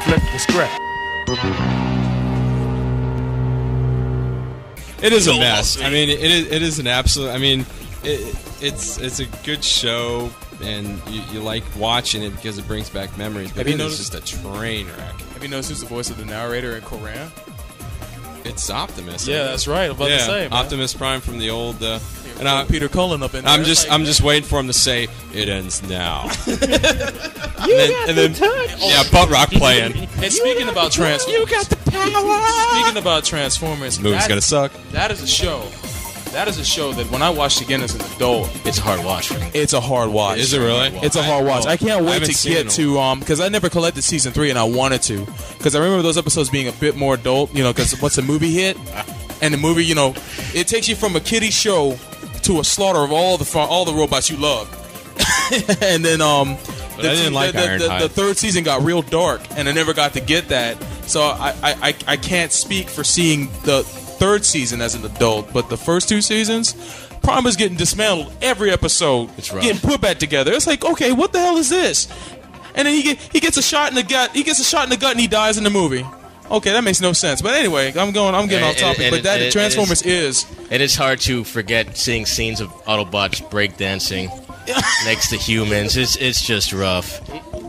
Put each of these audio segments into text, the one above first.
flip the script. It is a mess. I mean, it is an absolute. I mean, it's a good show, and you like watching it because it brings back memories. But it's just a train wreck. Have you noticed who's the voice of the narrator in Korean? It's Optimus. Yeah, that's right. I'm about to say, man. Optimus Prime from the old. And Peter Cullen up in there. I'm just waiting for him to say it ends now. And then butt rock playing. And speaking about Transformers, You got the power. Speaking about Transformers, Movie's gonna suck. That is a show. That is a show that when I watched again as an adult, it's a hard watch. It's a hard watch. Is it really? It's a hard watch. I can't wait to get to because I never collected season 3 and I wanted to because I remember those episodes being a bit more adult. You know, because once a movie hit, and the movie, you know, it takes you from a kiddie show to a slaughter of all the robots you love. And then I didn't like Ironhide. The third season got real dark, and I never got to get that. So I can't speak for seeing the third season as an adult, but the first 2 seasons, Prime was getting dismantled every episode. It's rough. Getting put back together. It's like, okay, what the hell is this? And then he gets a shot in the gut. He gets a shot in the gut, and he dies in the movie. Okay, that makes no sense. But anyway, I'm getting off topic. But that Transformers is. It is hard to forget seeing scenes of Autobots breakdancing next to humans. It's just rough.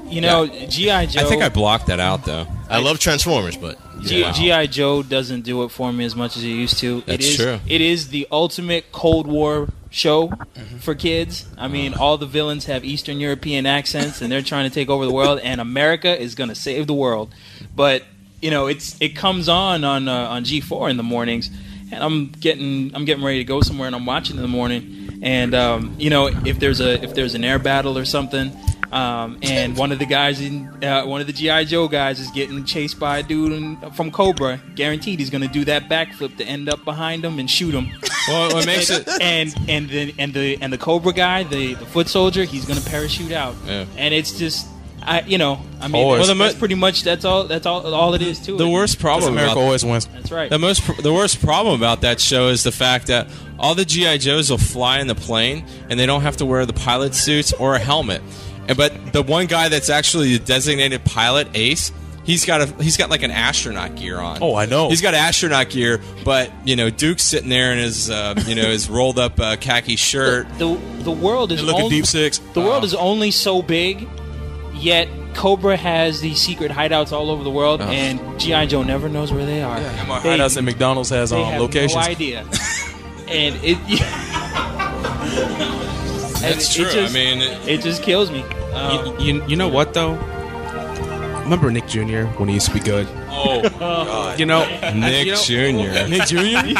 You know, G.I. Joe. I think I blocked that out though. I love Transformers, but G.I. Joe doesn't do it for me as much as it used to. That's true. It is the ultimate Cold War show for kids. I mean, all the villains have Eastern European accents, and they're trying to take over the world, and America is going to save the world. But you know, it comes on G4 in the mornings, and I'm getting ready to go somewhere, and I'm watching in the morning, and you know, if there's an air battle or something. And one of the guys one of the G.I. Joe guys is getting chased by a dude from Cobra. Guaranteed, he's going to do that backflip to end up behind him and shoot him. Well, what makes it and the Cobra guy, the foot soldier, he's going to parachute out. Yeah. And it's just, that's pretty much that's all it is to it. The worst problem. America always wins. That's right. The worst problem about that show is the fact that all the G.I. Joes will fly in the plane and they don't have to wear the pilot suits or a helmet. But the one guy that's actually the designated pilot, Ace, he's got like an astronaut gear on. Oh, I know. He's got astronaut gear, but you know, Duke's sitting there in his his rolled up khaki shirt. The world is looking Deep Six. The world is only so big, yet Cobra has these secret hideouts all over the world, and G.I. Joe never knows where they are. Yeah, more hideouts than McDonald's has on locations. No idea. And it. That's true. It just kills me. You know what though? Remember Nick Jr. when he used to be good? Oh God! You know Nick Jr. Nick Jr.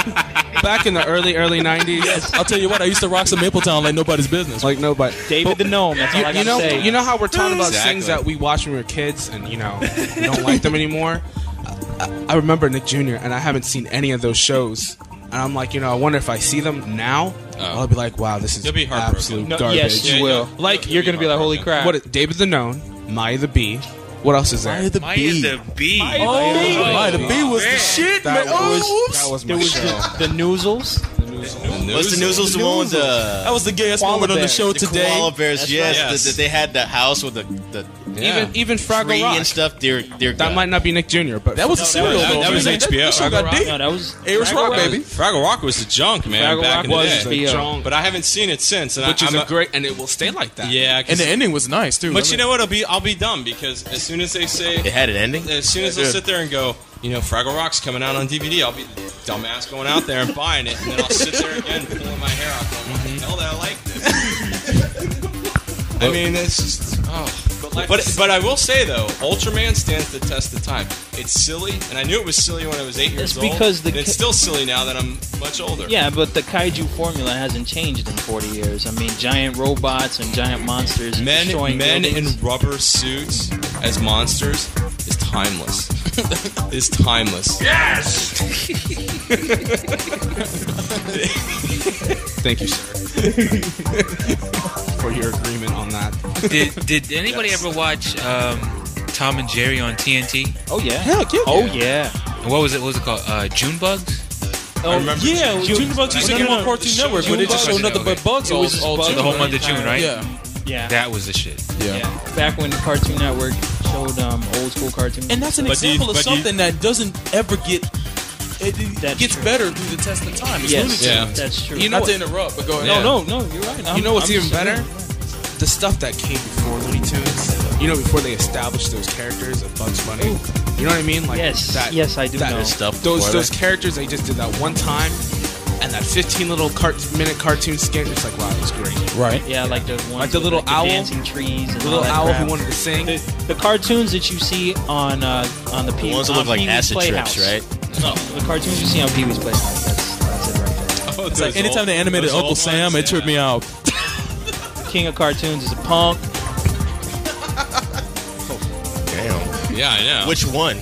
Back in the early 90s. Yes, I'll tell you what. I used to rock some Mapletown like nobody's business. Like nobody. David the Gnome. That's all I gotta say. You know how we're talking about Exactly. things that we watched when we were kids, and you know we don't like them anymore. I remember Nick Jr. and I haven't seen any of those shows. And I'm like, I wonder if I see them now, I'll be like, wow, this is You'll be heartbroken. absolute No, garbage. yes, you will. Like, You're gonna be like, holy crap. What? David the Gnome, Maya the Bee. What else is there? Maya the Bee. Maya the Bee was the shit, man. That was my show. The Noozles. What's the Noozles? The one with the... That was the gayest moment on the show The today. koala bears, That's yes. right. They had the house with the Even Fraggle tree Rock and stuff. that might not be Nick Jr., but That was a cereal, though. that was HBO. That show got deep. No, that was Irish Rock, baby. Fraggle Rock was the junk, man. Fraggle back Rock in the was day. the junk. But I haven't seen it since, and which is I'm a great, and it will stay like that. yeah. And the ending was nice, too. But you know what? I'll be dumb because as soon as they say, It had an ending? as soon as they'll sit there and go, Fraggle Rock's coming out on DVD, I'll be the dumbass going out there and buying it, and then I'll sit there again pulling my hair out going, what the hell did I like this? I mean, it's just, But I will say, though, Ultraman stands the test of time. It's silly, and I knew it was silly when I was 8 years old. because and it's still silly now that I'm much older. Yeah, but the kaiju formula hasn't changed in 40 years. I mean, giant robots and giant monsters destroying Men buildings. in rubber suits as monsters is timeless. Is timeless. Yes! Thank you, sir, for your agreement on that. Did anybody ever watch Tom and Jerry on TNT? Oh yeah. Heck, yeah. Oh yeah. And what was it called? June Bugs? I remember Yeah, June Bugs used to come on Cartoon Network, but it just showed nothing but bugs all just bugs The whole month of June, right? Yeah. Yeah. That was the shit. Yeah. Back when Cartoon Network showed showed old school cartoons. And that's an example of something that doesn't ever get. It gets better through the test of time. It's Looney Tunes. Yeah. That's true. You know, not to interrupt, but go ahead. No, you're right. You know what's even better? The stuff that came before Looney Tunes. You know, before they established those characters of Bugs Bunny. Ooh. You know what I mean? Like yes, that, yes, I do know. Stuff those characters, they just did that one time, and that 15 little minute cartoon skit. It's like, wow, it was great. Right? Yeah, like the ones like the little the owl, dancing trees, and the little all owl that who wanted to sing. The cartoons that you see on the The ones that look like acid trips, right? No, the cartoons you see on Pee-wee's Playhouse. That's it right there. It's like anytime they animated Uncle Sam, it tripped me out. King of cartoons is a punk. Damn. Yeah, I know. Which one?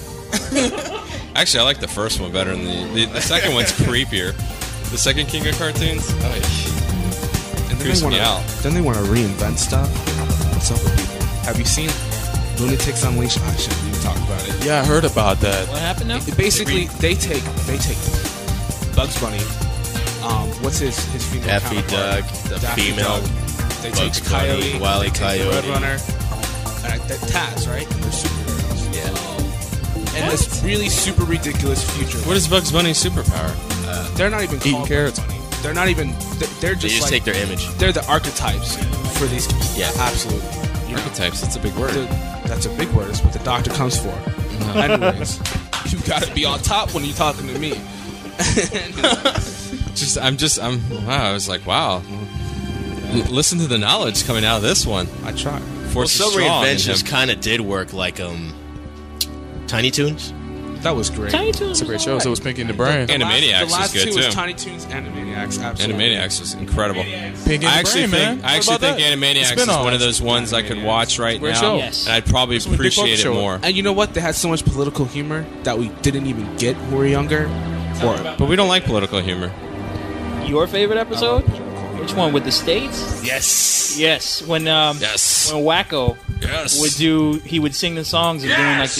Actually, I like the first one better than the second one's creepier. The second King of Cartoons, And then they want to reinvent stuff. What's up with people? Have you seen Lunatics Unleashed? I shouldn't even talk about it. Yeah, I heard about that. What happened now? Basically, they take Bugs Bunny. What's his female Daffy counterpart? Duck, the Daffy female. Duck. They Bugs take Coyote, Bunny, Wile E. they take the Coyote. Roadrunner, and Taz, right? And they're superheroes. Yeah. And this really super ridiculous future. what is Bugs Bunny's superpower? They're not even Eating called carrots. Bugs Bunny. They're not even. They're They just just like take their image. they're the archetypes for these. Yeah. Absolutely. You know, Archetypes. That's a big word. that's a big word. It's what the doctor comes for. Anyways, you gotta be on top when you're talking to me. Wow. I was like, wow. Listen to the knowledge coming out of this one. I try. Well, Force some is strong in reinventions him. kind of did work, like Tiny Toons. That was great. Tiny Toons. It's a great show, so it was Pinky in the Brain. Animaniacs the last was good two was too. Tiny Toons, Animaniacs. Absolutely. Animaniacs was incredible. Pinky in the I actually Brain, think man. What about that? Animaniacs is Spin-off. one of those ones I could watch right Great now, show. Yes. and I'd probably It's a big appreciate it show. more. And you know what? They had so much political humor that we didn't even get when we were younger. But we don't like political humor. Your favorite episode? Which one with the states? Yes. Yes, when Yes. when Wacko Yes. he would sing the songs of doing like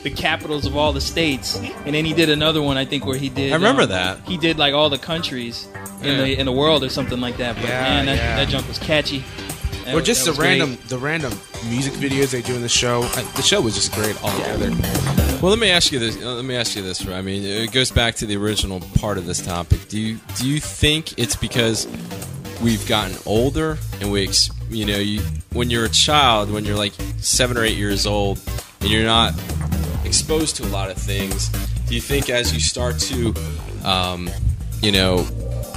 the capitals of all the states, and then he did another one I think where he did. I remember that. He did like all the countries in the world or something like that. But Yeah, man, yeah. that junk was catchy. That Or was- just that the was random music videos they do in the show. The show was just great altogether. Well, let me ask you this. I mean, it goes back to the original part of this topic. Do you think it's because we've gotten older and when you're a child, when you're like 7 or 8 years old, and you're not exposed to a lot of things, do you think as you start to,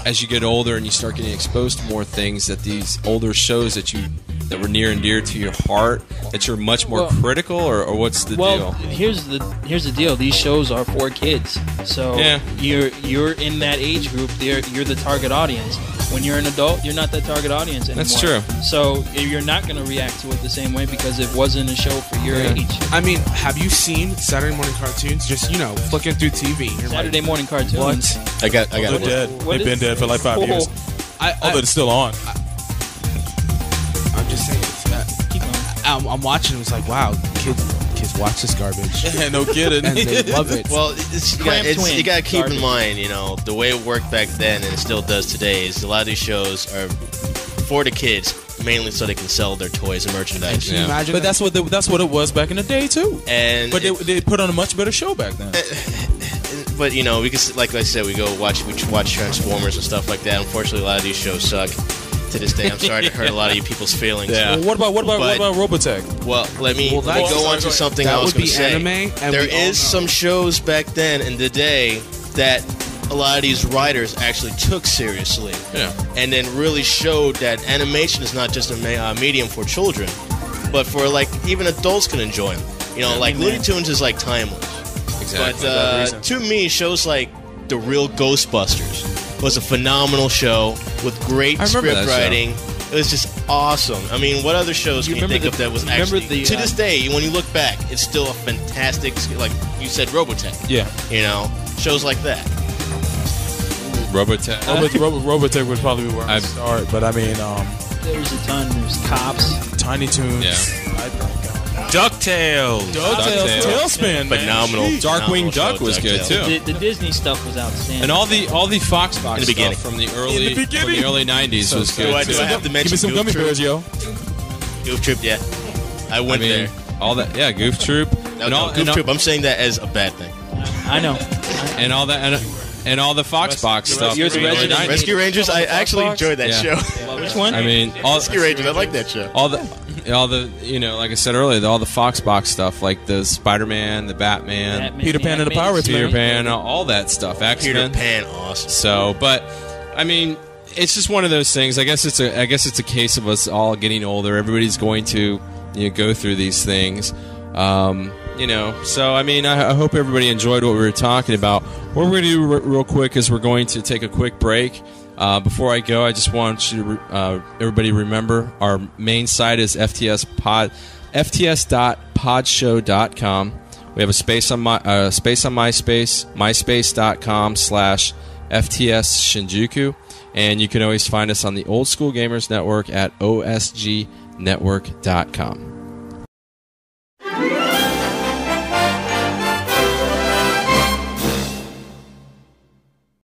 as you get older and you start getting exposed to more things, that these older shows that were near and dear to your heart, that you're much more critical, or what's the well, deal? here's the deal. These shows are for kids, so Yeah. you're in that age group. You're the target audience. When you're an adult, you're not the target audience anymore. That's true. So you're not going to react to it the same way because it wasn't a show for your age. I mean, have you seen Saturday morning cartoons? Just flicking through TV. You're Saturday like, morning cartoons. what? I got They're one. dead. What They've is- been dead for like 5 years. Although it's still on. I'm just saying. Keep going. I'm watching. It's like, wow, kids watch this garbage, No kidding. and they love it. Well, Cramp Twin. you got to keep Garbage. in mind, the way it worked back then and it still does today is a lot of these shows are for the kids, mainly so they can sell their toys and merchandise. Can you imagine? But that's what it was back in the day too. And But they put on a much better show back then. but we can, like I said, we watch Transformers and stuff like that. Unfortunately, a lot of these shows suck. To this day, I'm sorry to hurt a lot of you people's feelings. Yeah. Well, what But- about Robotech? Well, let me that's- go on to something that I was would going be to say. anime, and There we all is know. some shows back then in the day that a lot of these writers actually took seriously, Yeah. and then really showed that animation is not just a medium for children, but for even adults can enjoy them. Like Looney Tunes is timeless. Exactly. But to me, shows like The Real Ghostbusters was a phenomenal show with great I remember script that show. writing. It was just awesome. I mean, what other shows can you remember think of that was remember actually... the, to this day, when you look back, it's still a fantastic... Like you said, Robotech. Yeah. Shows like that. Robotech. Robotech would probably be where I I've- start, but I mean, There's a ton. There's Cops. Tiny Toons. Yeah. DuckTales. DuckTales. Tailspin, man. Phenomenal. Jeez. Darkwing phenomenal Duck show, was good DuckTales. too. The Disney stuff was outstanding. And all the Fox box In the beginning. stuff from the early 90s was Do I good. have to Give me mention some Goof gummy Troop? bears, yo. Goof Troop, yeah. I went there. all that. Yeah, Goof Troop. No, Goof Troop. I'm saying that as a bad thing. I know. And all that. And all the Foxbox stuff. Rescue Rangers. I actually enjoyed that show. Which one? I mean, all Rescue Rangers. I like that show. All the like I said earlier, all the Foxbox stuff, like the Spider-Man, the Batman, Peter Pan and the Pirates, Peter Pan, all that stuff. X-Men. Peter Pan, awesome. So, but I mean, it's just one of those things. I guess it's a case of us all getting older. Everybody's going to go through these things. So I mean, I hope everybody enjoyed what we were talking about. What we're going to do real quick is we're going to take a quick break. Before I go, I just want you to everybody remember our main site is fts.podshow.com. We have a space on MySpace, myspace.com/FTS Shinjuku, and you can always find us on the Old School Gamers Network at osgnetwork.com.